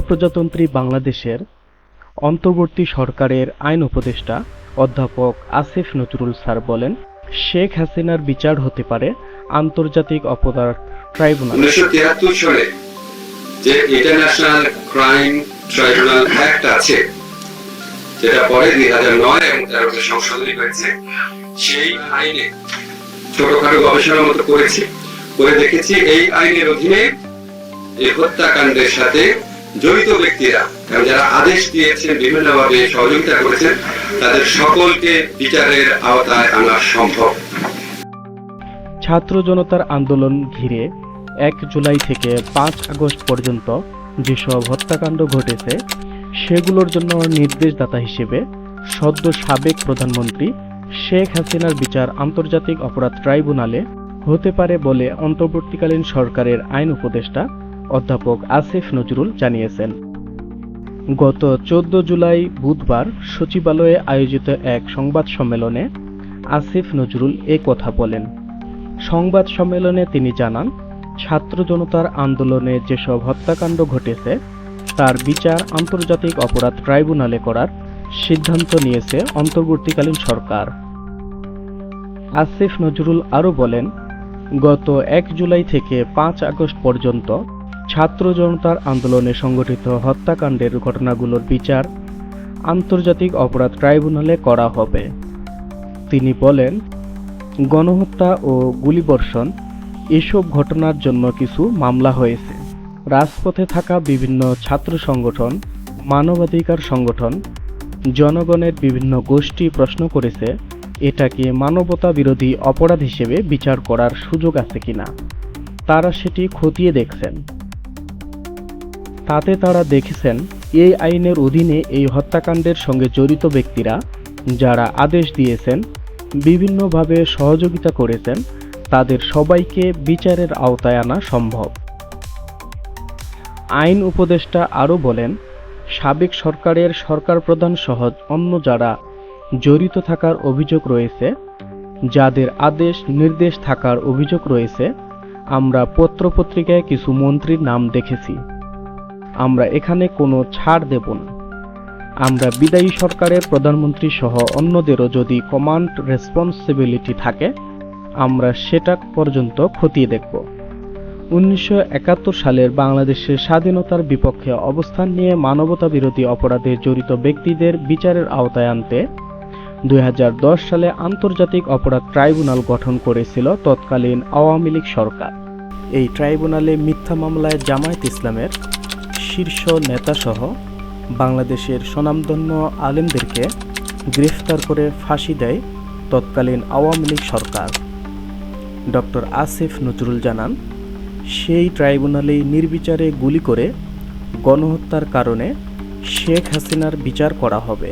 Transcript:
গণপ্রজাতন্ত্রী বাংলাদেশের অন্তর্বর্তী সরকারের আইন উপদেষ্টা অধ্যাপক আসিফ নজরুল স্যার বলেন, শেখ হাসিনার বিচার হতে পারে আন্তর্জাতিক অপরাধ ট্রাইব্যুনাল। 1973 সালে যে ইন্টারন্যাশনাল ক্রাইম ট্রাইব্যুনাল অ্যাক্ট আছে, যেটা পরে 2009 এবং 13 সংশোধনী হয়েছে, সেই আইনে ছোটখাটো গবেষণার মতো করে দেখেছি এই আইনের অধীনে এই হত্যাকাণ্ডের সাথে জড়িত ব্যক্তিরা এবং যারা আদেশ দিয়েছেন, বিভিন্নভাবে সহযোগিতা করেছেন, তাদের সকলকে বিচারের আওতায় আনা সম্ভব। ছাত্র জনতার আন্দোলন ঘিরে 1 জুলাই থেকে 5 আগস্ট পর্যন্ত যেসব হত্যাকাণ্ড ঘটেছে সেগুলোর জন্য নির্দেশদাতা হিসেবে সদ্য সাবেক প্রধানমন্ত্রী শেখ হাসিনার বিচার আন্তর্জাতিক অপরাধ ট্রাইব্যুনালে হতে পারে বলে অন্তর্বর্তীকালীন সরকারের আইন উপদেষ্টা অধ্যাপক আসিফ নজরুল জানিয়েছেন। গত 14 জুলাই বুধবার সচিবালয়ে আয়োজিত এক সংবাদ সম্মেলনে আসিফ নজরুল এ কথা বলেন। সংবাদ সম্মেলনে তিনি জানান, ছাত্র জনতার আন্দোলনে যেসব হত্যাকাণ্ড ঘটেছে তার বিচার আন্তর্জাতিক অপরাধ ট্রাইব্যুনালে করার সিদ্ধান্ত নিয়েছে অন্তর্বর্তীকালীন সরকার। আসিফ নজরুল আরও বলেন, গত 1 জুলাই থেকে 5 আগস্ট পর্যন্ত ছাত্র জনতার আন্দোলনে সংগঠিত হত্যাকাণ্ডের ঘটনাগুলোর বিচার আন্তর্জাতিক অপরাধ ট্রাইব্যুনালে করা হবে। তিনি বলেন, গণহত্যা ও গুলিবর্ষণ এসব ঘটনার জন্য কিছু মামলা হয়েছে। রাজপথে থাকা বিভিন্ন ছাত্র সংগঠন, মানবাধিকার সংগঠন, জনগণের বিভিন্ন গোষ্ঠী প্রশ্ন করেছে, এটা কি মানবতা বিরোধী অপরাধ হিসেবে বিচার করার সুযোগ আছে কিনা। তারা সেটি খতিয়ে দেখছেন। তাতে তারা দেখেছেন এই আইনের অধীনে এই হত্যাকাণ্ডের সঙ্গে জড়িত ব্যক্তিরা যারা আদেশ দিয়েছেন, বিভিন্নভাবে সহযোগিতা করেছেন, তাদের সবাইকে বিচারের আওতায় আনা সম্ভব। আইন উপদেষ্টা আরও বলেন, সাবেক সরকারের সরকার প্রধান সহ অন্য যারা জড়িত থাকার অভিযোগ রয়েছে, যাদের আদেশ নির্দেশ থাকার অভিযোগ রয়েছে, আমরা পত্রপত্রিকায় কিছু মন্ত্রীর নাম দেখেছি। আমরা এখানে কোনো ছাড় দেব না। আমরা বিদায়ী সরকারের প্রধানমন্ত্রী সহ অন্যদেরও যদি কমান্ড রেসপন্সিবিলিটি থাকে, আমরা সেটা পর্যন্ত খতিয়ে দেখব। 1971 সালের বাংলাদেশের স্বাধীনতার বিপক্ষে অবস্থান নিয়ে মানবতা বিরোধী অপরাধে জড়িত ব্যক্তিদের বিচারের আওতায় আনতে 2010 সালে আন্তর্জাতিক অপরাধ ট্রাইব্যুনাল গঠন করেছিল তৎকালীন আওয়ামী লীগ সরকার। এই ট্রাইব্যুনালে মিথ্যা মামলায় জামায়াত ইসলামের শীর্ষ নেতাসহ বাংলাদেশের স্বনামধন্য আলেমদেরকে গ্রেফতার করে ফাঁসি দেয় তৎকালীন আওয়ামী লীগ সরকার। ডক্টর আসিফ নজরুল জানান, সেই ট্রাইব্যুনালেই নির্বিচারে গুলি করে গণহত্যার কারণে শেখ হাসিনার বিচার করা হবে।